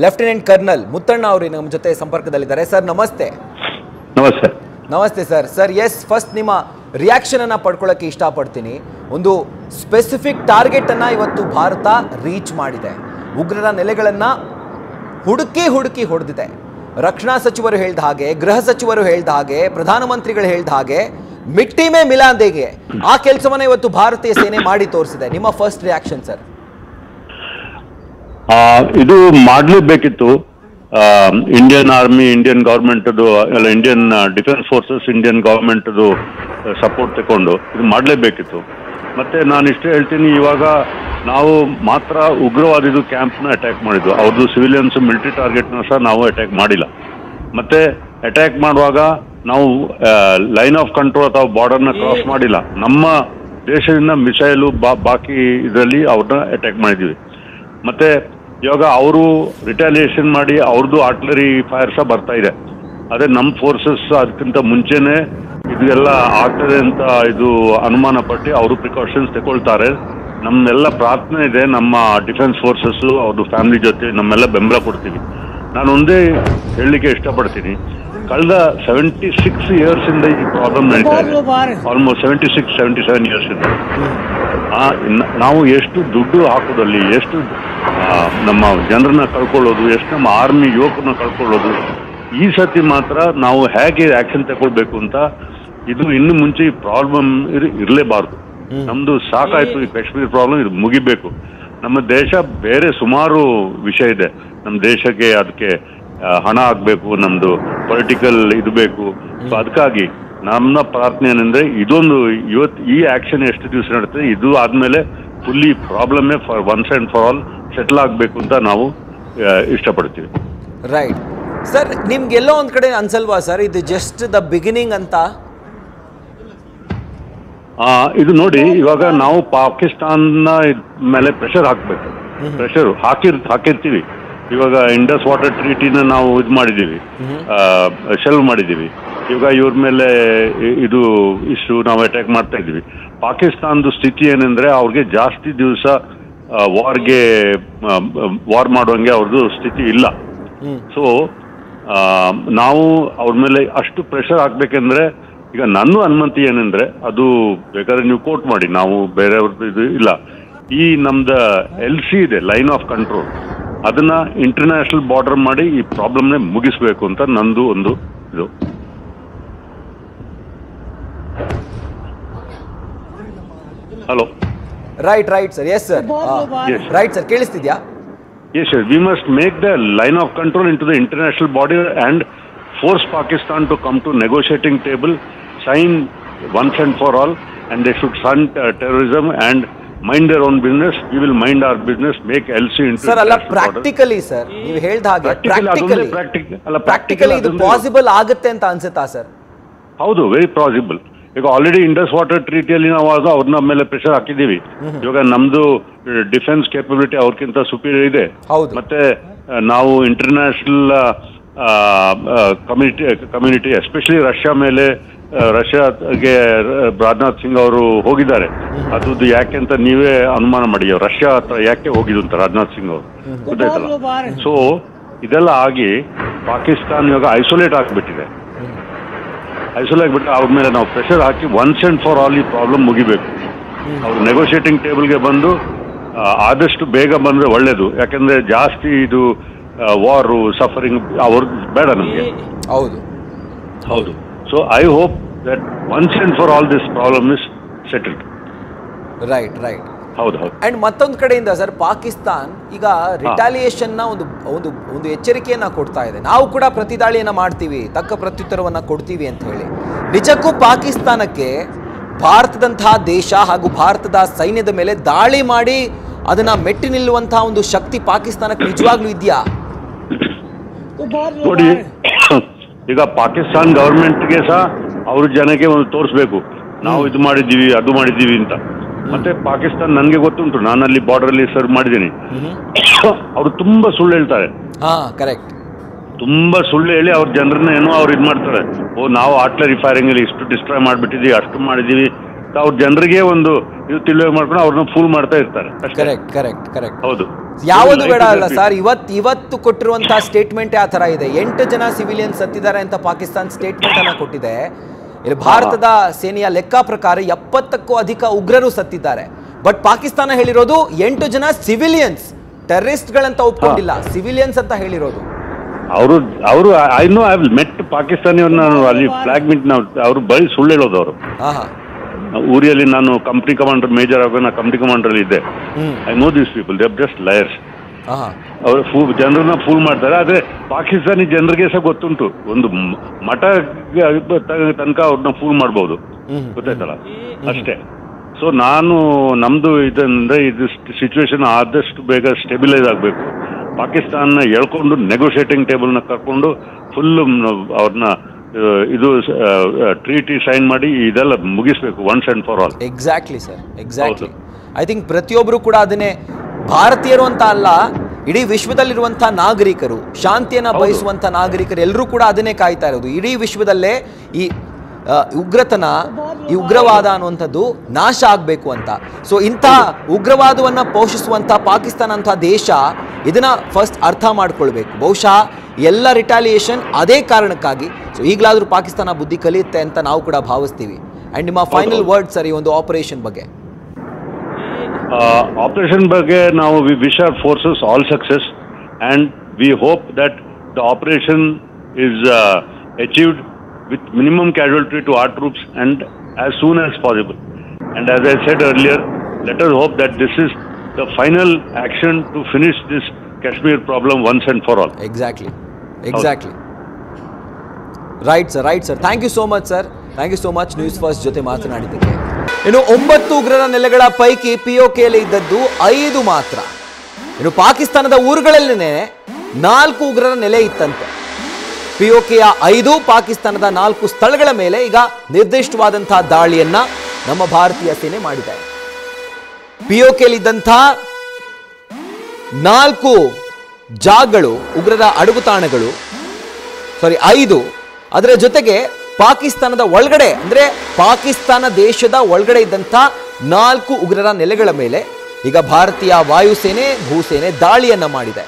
Lieutenant colonel Muthanna ಅವರು ನಮ್ಮ ಜೊತೆ ಸಂಪರ್ಕದಲ್ಲಿದ್ದಾರೆ. ಸರ್ ನಮಸ್ತೆ. ನಮಸ್ತೆ. ನಮಸ್ತೆ ಸರ್. ಸರ್ ಎಸ್, ಫಸ್ಟ್ ನಿಮ್ಮ ರಿಯಾಕ್ಷನ್ ಅನ್ನ ಪಡ್ಕೊಳ್ಳೋಕೆ ಇಷ್ಟಪಡ್ತೀನಿ. ಒಂದು ಸ್ಪೆಸಿಫಿಕ್ ಟಾರ್ಗೆಟ್ ಅನ್ನ ಇವತ್ತು ಭಾರತ ರೀಚ್ ಮಾಡಿದೆ. ಉಗ್ರರ ನೆಲೆಗಳನ್ನ ಹುಡುಕಿ ಹೊಡೆದಿದೆ. ರಕ್ಷಣಾ ಸಚಿವರು ಹೇಳಿದ ಹಾಗೆ, ಗೃಹ ಸಚಿವರು ಹೇಳಿದ ಹಾಗೆ, ಪ್ರಧಾನಮಂತ್ರಿಗಳು ಹೇಳಿದ ಹಾಗೆ ಮಿಟ್ಟಿ ಮೇ ಮಿಲಾಂದೆಗೆ ಆ ಕೆಲಸವನ್ನ ಇವತ್ತು ಭಾರತೀಯ ಸೇನೆ ಮಾಡಿ ತೋರಿಸಿದೆ. ನಿಮ್ಮ ಫಸ್ಟ್ ರಿಯಾಕ್ಷನ್ ಸರ್? ಇದು ಮಾಡಲೇಬೇಕಿತ್ತು. ಇಂಡಿಯನ್ ಆರ್ಮಿ, ಇಂಡಿಯನ್ ಗವರ್ಮೆಂಟ್ ಎಲ್ಲ, Indian defence forces, Indian government support ತಗೊಂಡು ಇದು ಮಾಡಲೇಬೇಕಿತ್ತು. ಮತ್ತೆ ನಾನು ಇಷ್ಟೇ ಹೇಳ್ತೀನಿ, ಇವಾಗ ನಾವು ಮಾತ್ರ ಉಗ್ರವಾದಿದು ಕ್ಯಾಂಪ್ನ ಅಟ್ಯಾಕ್ ಮಾಡಿದ್ವು. ಅವ್ರದ್ದು ಸಿವಿಲಿಯನ್ಸ್, ಮಿಲಿಟರಿ ಟಾರ್ಗೆಟ್ನ ಸಹ ನಾವು ಅಟ್ಯಾಕ್ ಮಾಡಿಲ್ಲ. ಮತ್ತೆ ಅಟ್ಯಾಕ್ ಮಾಡುವಾಗ ನಾವು ಲೈನ್ ಆಫ್ ಕಂಟ್ರೋಲ್ ಅಥವಾ ಬಾರ್ಡರ್ನ ಕ್ರಾಸ್ ಮಾಡಿಲ್ಲ. ನಮ್ಮ ದೇಶದಿಂದ ಮಿಸೈಲು ಬಾಕಿ ಇದರಲ್ಲಿ ಅವ್ರನ್ನ ಅಟ್ಯಾಕ್ ಮಾಡಿದ್ವಿ. ಮತ್ತೆ ಇವಾಗ ಅವರು ರಿಟಾಲಿಯೇಷನ್ ಮಾಡಿ ಅವ್ರದ್ದು ಆರ್ಟಿಲರಿ ಫೈರ್ ಸಹ ಬರ್ತಾ ಇದೆ. ಅದೇ ನಮ್ಮ ಫೋರ್ಸಸ್ ಅದಕ್ಕಿಂತ ಮುಂಚೆನೆ ಇದೆಲ್ಲ ಆಗ್ತದೆ ಅಂತ ಇದು ಅನುಮಾನ ಪಟ್ಟು ಅವರು ಪ್ರಿಕಾಷನ್ಸ್ ತಗೊಳ್ತಾರೆ. ನಮ್ಮೆಲ್ಲ ಪ್ರಾರ್ಥನೆ ಇದೆ, ನಮ್ಮ ಡಿಫೆನ್ಸ್ ಫೋರ್ಸಸ್ ಅವ್ರದ್ದು ಫ್ಯಾಮಿಲಿ ಜೊತೆ ನಮ್ಮೆಲ್ಲ ಬೆಂಬಲ ಕೊಡ್ತೀವಿ. ನಾನು ಒಂದೇ ಹೇಳಲಿಕ್ಕೆ ಇಷ್ಟಪಡ್ತೀನಿ, ಕಳೆದ 76 years ಇಂದ ಈ ಪ್ರಾಬ್ಲಮ್ ನಡೀತಾ ಇದೆ. ಆಲ್ಮೋಸ್ಟ್ 77 years ಇಂದ ನಾವು ಎಷ್ಟು ದುಡ್ಡು ಹಾಕೋದಲ್ಲಿ, ಎಷ್ಟು ನಮ್ಮ ಜನರನ್ನ ಕಳ್ಕೊಳ್ಳೋದು, ಎಷ್ಟು ನಮ್ಮ ಆರ್ಮಿ ಯುವಕರನ್ನ ಕಳ್ಕೊಳ್ಳೋದು. ಈ ಸತಿ ಮಾತ್ರ ನಾವು ಹೇಗೆ ಆಕ್ಷನ್ ತಗೊಳ್ಬೇಕು ಅಂತ, ಇದು ಇನ್ನು ಮುಂಚೆ ಈ ಪ್ರಾಬ್ಲಮ್ ಇರಲೇಬಾರ್ದು. ನಮ್ದು ಸಾಕಾಯ್ತು, ಈ ಕಾಶ್ಮೀರ್ ಪ್ರಾಬ್ಲಮ್ ಇದು ಮುಗಿಬೇಕು. ನಮ್ಮ ದೇಶ ಬೇರೆ ಸುಮಾರು ವಿಷಯ ಇದೆ. ನಮ್ಮ ದೇಶಕ್ಕೆ ಅದಕ್ಕೆ ಹಣ ಆಗ್ಬೇಕು, ನಮ್ದು ಪೊಲಿಟಿಕಲ್ ಇದು ಬೇಕು. ಸೊ ಅದಕ್ಕಾಗಿ ನಮ್ಮ ಪ್ರಾರ್ಥನೆ ಏನಂದ್ರೆ, ಇದೊಂದು ಇವತ್ತು ಈ ಆಕ್ಷನ್ ಎಷ್ಟು ದಿವಸ ನಡುತ್ತೆ, ಇದು ಆದ್ಮೇಲೆ ಫುಲ್ಲಿ ಪ್ರಾಬ್ಲಮ್ಮೇ for once and for all settle ಆಗಬೇಕು ಅಂತ ನಾವು ಇಷ್ಟಪಡ್ತೀವಿ. ರೈಟ್ ಸರ್, ನಿಮ್ಗೆಲ್ಲೋ ಒಂದ್ ಕಡೆ ಅನ್ಸಲ್ವಾ ಸರ್ ಇದು ಜಸ್ಟ್ ದ ಬಿಗಿನಿಂಗ್ ಅಂತ? ಇದು ನೋಡಿ, ಇವಾಗ ನಾವು ಪಾಕಿಸ್ತಾನ ಮೇಲೆ ಪ್ರೆಷರ್ ಹಾಕ್ಬೇಕು. ಪ್ರೆಷರ್ ಹಾಕಿರ್ತೀವಿ. ಇವಾಗ ಇಂಡಸ್ ವಾಟರ್ ಟ್ರೀಟಿನ ನಾವು ಇದು ಮಾಡಿದ್ದೀವಿ, ಶೆಲ್ವ್ ಮಾಡಿದ್ದೀವಿ. ಇವಾಗ ಇವ್ರ ಮೇಲೆ ಇದು ಇಶ್ಯೂ ನಾವು ಅಟ್ಯಾಕ್ ಮಾಡ್ತಾ ಇದ್ದೀವಿ. ಪಾಕಿಸ್ತಾನದ ಸ್ಥಿತಿ ಏನಂದ್ರೆ, ಅವ್ರಿಗೆ ಜಾಸ್ತಿ ದಿವಸ ವಾರ್ ಮಾಡುವಂಗೆ ಅವ್ರದ್ದು ಸ್ಥಿತಿ ಇಲ್ಲ. ಸೊ ನಾವು ಅವ್ರ ಮೇಲೆ ಅಷ್ಟು ಪ್ರೆಷರ್ ಹಾಕ್ಬೇಕಂದ್ರೆ, ಈಗ ನನ್ನ ಅನುಮತಿ ಏನಂದ್ರೆ, ಅದು ಬೇಕಾದ್ರೆ ನೀವು ಕೋಟ್ ಮಾಡಿ, ನಾವು ಬೇರೆಯವ್ರದ್ದು ಇದು ಇಲ್ಲ. ಈ ನಮ್ದು LC ಇದೆ, ಲೈನ್ ಆಫ್ ಕಂಟ್ರೋಲ್, ಅದನ್ನ ಇಂಟರ್ನ್ಯಾಷನಲ್ ಬಾರ್ಡರ್ ಮಾಡಿ ಈ ಪ್ರಾಬ್ಲಮ್ನೇ ಮುಗಿಸ್ಬೇಕು ಅಂತ ನಂದು ಒಂದು ಇದು. Hello. Right sir. Yes sir. Right sir, ಕೇಳಿಸ್ತಿದ್ಯಾ? Yes, sir. We must make the line of control into the international body and force Pakistan to come to negotiating table, sign once and for all, and they should fund terrorism and mind their own business. We will mind our business, make LC into sir ಅಲ್ಲ, practically sir ನೀವು ಹೇಳ್ದ ಹಾಗೆ practically ಇದು possible ಆಗುತ್ತೆ ಅಂತ ಅನ್ಸುತ್ತಾ sir? ಹೌದು, very possible. ಈಗ ಆಲ್ರೆಡಿ ಇಂಡಸ್ ವಾಟರ್ ಟ್ರೀಟಿಯಲ್ಲಿ ನಾವು ಅವ್ರನ್ನ ಮೇಲೆ ಪ್ರೆಷರ್ ಹಾಕಿದ್ದೀವಿ. ಇವಾಗ ನಮ್ದು ಡಿಫೆನ್ಸ್ ಕೇಪಬಿಲಿಟಿ ಅವ್ರಕ್ಕಿಂತ ಸುಪೀರಿಯರ್ ಇದೆ. ಮತ್ತೆ ನಾವು ಇಂಟರ್ನ್ಯಾಷನಲ್ ಕಮ್ಯುನಿಟಿ ಎಸ್ಪೆಷಲಿ ರಷ್ಯಾ ಮೇಲೆ, ರಷ್ಯಾಗೆ ರಾಜನಾಥ್ ಸಿಂಗ್ ಅವರು ಹೋಗಿದ್ದಾರೆ. ಅದು ಯಾಕೆ ಅಂತ ನೀವೇ ಅನುಮಾನ ಮಾಡಿ, ರಷ್ಯಾ ಹತ್ರ ಯಾಕೆ ಹೋಗಿದ್ದು ಅಂತ ರಾಜನಾಥ್ ಸಿಂಗ್ ಅವರು, ಗೊತ್ತಾಯ್ತಲ್ಲ? ಸೊ ಇದೆಲ್ಲ ಆಗಿ ಪಾಕಿಸ್ತಾನ ಇವಾಗ ಐಸೋಲೇಟ್ ಆಗಿಬಿಟ್ಟಿದೆ. ಅವ್ರ ಮೇಲೆ ನಾವು pressure hockey once and for all ಈ ಪ್ರಾಬ್ಲಮ್ ಮುಗಿಬೇಕು. ಅವ್ರು ನೆಗೋಷಿಯೇಟಿಂಗ್ ಟೇಬಲ್ಗೆ ಬಂದು ಆದಷ್ಟು ಬೇಗ ಬಂದ್ರೆ ಒಳ್ಳೇದು. ಯಾಕಂದ್ರೆ ಜಾಸ್ತಿ ಇದು ವಾರು, ಸಫರಿಂಗ್ ಅವ್ರದ್ದು ಬೇಡ ನಮಗೆ. ಹೌದು. So I hope that once and for all this problem is settled. Right. ಹೌದು. ಅಂಡ್ ಮತ್ತೊಂದು ಕಡೆಯಿಂದ ಸರ್, ಪಾಕಿಸ್ತಾನ್ ಈಗ ರಿಟಾಲಿಯೇಷನ್ ನ ಒಂದು ಎಚ್ಚರಿಕೆಯನ್ನ ಕೊಡ್ತಾ ಇದೆ. ನಾವು ಕೂಡ ಪ್ರತಿದಾಳಿಯನ್ನ ಮಾಡ್ತೀವಿ, ತಕ್ಕ ಪ್ರತ್ಯುತ್ತರವನ್ನ ಕೊಡ್ತೀವಿ ಅಂತ ಹೇಳಿ. ನಿಜಕ್ಕೂ ಪಾಕಿಸ್ತಾನಕ್ಕೆ ಭಾರತದಂತಹ ದೇಶ ಹಾಗೂ ಭಾರತದ ಸೈನ್ಯದ ಮೇಲೆ ದಾಳಿ ಮಾಡಿ ಅದನ್ನ ಮೆಟ್ಟಿ ನಿಲ್ಲುವಂತಹ ಒಂದು ಶಕ್ತಿ ಪಾಕಿಸ್ತಾನಕ್ಕೆ ನಿಜವಾಗ್ಲೂ ಇದೆಯಾ? ನೋಡಿ, ಈಗ ಪಾಕಿಸ್ತಾನ್ ಗವರ್ಮೆಂಟ್ಗೆ ಸಹ ಅವ್ರ ಜನಕ್ಕೆ ಒಂದು ತೋರಿಸ್ಬೇಕು, ನಾವು ಇದು ಮಾಡಿದ್ದೀವಿ, ಅದು ಮಾಡಿದ್ದೀವಿ ಅಂತ. ಮತ್ತೆ ಪಾಕಿಸ್ತಾನ ನನಗೆ ಗೊತ್ತುಂಟು, ನಾನು ಅಲ್ಲಿ ಬಾರ್ಡರ್ ಅಲ್ಲಿ ಸರ್ವ್ ಮಾಡಿದ್ದೀನಿ. ಅವರು ತುಂಬಾ ಸುಳ್ಳು ಹೇಳ್ತಾರೆ. ತುಂಬಾ ಸುಳ್ಳು ಹೇಳಿ ಅವ್ರ ಜನರನ್ನ ಏನೋ ಅವ್ರು ಇದು ಮಾಡ್ತಾರೆ. ನಾವು ಆರ್ಟಿಲರಿ ಫೈರಿಂಗ್ ಅಲ್ಲಿ ಇಷ್ಟು ಡಿಸ್ಟ್ರಾಯ್ ಮಾಡಿಬಿಟ್ಟಿದ್ದೀವಿ, ಅಷ್ಟು ಮಾಡಿದೀವಿ, ಅವ್ರ ಜನರಿಗೆ ಒಂದು ಇದು ತಿಳಿವೇ ಮಾಡ್ಕೊಂಡು ಅವ್ರನ್ನ ಫೂಲ್ ಮಾಡ್ತಾ ಇರ್ತಾರೆ. ಕರೆಕ್ಟ್. ಹೌದು. ಯಾವುದು ಬೇಡ ಅಲ್ಲ ಸರ್, ಇವತ್ತು ಕೊಟ್ಟಿರುವಂತಹ ಸ್ಟೇಟ್ಮೆಂಟ್ ಆ ತರ ಇದೆ. 8 ಜನ ಸಿವಿಲಿಯನ್ಸ್ ಸತ್ತಿದ್ದಾರೆ ಅಂತ ಪಾಕಿಸ್ತಾನ ಸ್ಟೇಟ್ಮೆಂಟ್ ಅನ್ನ ಕೊಟ್ಟಿದೆ. ಇಲ್ಲಿ ಭಾರತದ ಸೇನೆಯ ಲೆಕ್ಕ ಪ್ರಕಾರ 70ಕ್ಕೂ ಅಧಿಕ ಉಗ್ರರು ಸತ್ತಿದ್ದಾರೆ. ಬಟ್ ಪಾಕಿಸ್ತಾನ ಹೇಳಿರೋದು 8 ಜನ ಸಿವಿಲಿಯನ್ಸ್, ಟೆರರಿಸ್ಟ್ಗಳಂತ ಒಪ್ಕೊಂಡಿಲ್ಲ, ಸಿವಿಲಿಯನ್ಸ್ ಅಂತ ಹೇಳಿರೋದು. ಅವರು ಐ ನೋ ಐ ಮೆಟ್ ಪಾಕಿಸ್ತಾನಿಯವ್ರನ್ನ ಅಲ್ಲಿ ಫ್ಲಾಗ್ ಮಿಟ್ ಅವರು ಬರೀ ಸುಳ್ಳು ಹೇಳೋದು. ಅವರು ಊರಿಯಲ್ಲಿ ನಾನು ಕಂಪ್ನಿ ಕಮಾಂಡರ್ ಮೇಜರ್ ಆಗ ನಾ ಕಂಪ್ನಿ ಕಮಾಂಡರ್ ಇದ್ದೆ. I know these people, they are just liars. ಅವರು ಜನರನ್ನ ಫೂಲ್ ಮಾಡ್ತಾರೆ. ಆದ್ರೆ ಪಾಕಿಸ್ತಾನಿ ಜನರಿಗೆ ಸಹ ಗೊತ್ತುಂಟು, ಒಂದು ಮಠ ತನಕ ಅವ್ರನ್ನ ಫೂಲ್ ಮಾಡ್ಬೋದು, ಗೊತ್ತಾಯ್ತಲ್ಲ ಅಷ್ಟೇ. ಸೊ ನಮ್ದು ಇದಂದ್ರೆ ಇದು ಸಿಚುವೇಶನ್ ಆದಷ್ಟು ಬೇಗ ಸ್ಟೆಬಿಲೈಸ್ ಆಗಬೇಕು. ಪಾಕಿಸ್ತಾನ ಎಳ್ಕೊಂಡು ನೆಗೋಷಿಯೇಟಿಂಗ್ ಟೇಬಲ್ನ ಕರ್ಕೊಂಡು ಫುಲ್ ಅವ್ರನ್ನ ಇದು ಟ್ರೀಟಿ ಸೈನ್ ಮಾಡಿ ಇದೆಲ್ಲ ಮುಗಿಸ್ಬೇಕು once and for all. Exactly sir, exactly. I think ಪ್ರತಿಯೊಬ್ಬರು ಕೂಡ ಅದನ್ನೇ, ಭಾರತೀಯರು ಅಂತ ಅಲ್ಲ, ಇಡೀ ವಿಶ್ವದಲ್ಲಿರುವಂತಹ ನಾಗರಿಕರು, ಶಾಂತಿಯನ್ನ ಬಯಸುವಂತ ನಾಗರಿಕರು ಎಲ್ಲರೂ ಕೂಡ ಅದನ್ನೇ ಕಾಯ್ತಾ ಇರೋದು. ಇಡೀ ವಿಶ್ವದಲ್ಲೇ ಈ ಉಗ್ರತನ, ಈ ಉಗ್ರವಾದ ಅನ್ನುವಂಥದ್ದು ನಾಶ ಆಗಬೇಕು ಅಂತ. ಸೊ ಇಂಥ ಉಗ್ರವಾದವನ್ನು ಪೋಷಿಸುವಂಥ ಪಾಕಿಸ್ತಾನ ಅಂತ ದೇಶ ಇದನ್ನ ಫಸ್ಟ್ ಅರ್ಥ ಮಾಡ್ಕೊಳ್ಬೇಕು. ಬಹುಶಃ ಎಲ್ಲ ರಿಟಾಲಿಯೇಷನ್ ಅದೇ ಕಾರಣಕ್ಕಾಗಿ. ಸೊ ಈಗಲಾದರೂ ಪಾಕಿಸ್ತಾನ ಬುದ್ಧಿ ಕಲಿಯುತ್ತೆ ಅಂತ ನಾವು ಕೂಡ ಭಾವಿಸ್ತೀವಿ. ಅಂಡ್ ನಿಮ್ಮ ಫೈನಲ್ ವರ್ಡ್ ಸರ್ ಈ ಒಂದು ಆಪರೇಷನ್ ಬಗ್ಗೆ. ಆಪರೇಷನ್ ಬಗ್ಗೆ ನಾವು we wish our forces all success and we hope that the operation is achieved with minimum casualty to our troops and as soon as possible. And as I said earlier, let us hope that this is the final action to finish this Kashmir problem once and for all. Exactly. Right sir. Thank you so much sir. Thank you so much News First ಜೊತೆ ಮಾತನಾಡಿದ್ದಕ್ಕೆ. ಇನ್ನು 9 ಉಗ್ರರ ನೆಲೆಗಳ ಪೈಕಿ POKಯಲ್ಲಿ ಇದ್ದದ್ದು 5 ಮಾತ್ರ. ಇನ್ನು ಪಾಕಿಸ್ತಾನದ ಊರುಗಳಲ್ಲೇ 4 ಉಗ್ರರ ನೆಲೆ ಇತ್ತಂತೆ. POKಯ 5, ಪಾಕಿಸ್ತಾನದ 4 ಸ್ಥಳಗಳ ಮೇಲೆ ಈಗ ನಿರ್ದಿಷ್ಟವಾದಂತಹ ದಾಳಿಯನ್ನ ನಮ್ಮ ಭಾರತೀಯ ಸೇನೆ ಮಾಡಿದೆ. POKಯಲ್ಲಿದ್ದಂಥ 4 ಜಾಗಗಳು, ಉಗ್ರರ ಅಡಗುತಾಣಗಳು, 5, ಅದರ ಜೊತೆಗೆ ಪಾಕಿಸ್ತಾನದ ಒಳಗಡೆ, ಅಂದ್ರೆ ಪಾಕಿಸ್ತಾನ ದೇಶದ ಒಳಗಡೆ ಇದ್ದಂಥ 4 ಉಗ್ರರ ನೆಲೆಗಳ ಮೇಲೆ ಈಗ ಭಾರತೀಯ ವಾಯುಸೇನೆ, ಭೂಸೇನೆ ದಾಳಿಯನ್ನ ಮಾಡಿದೆ.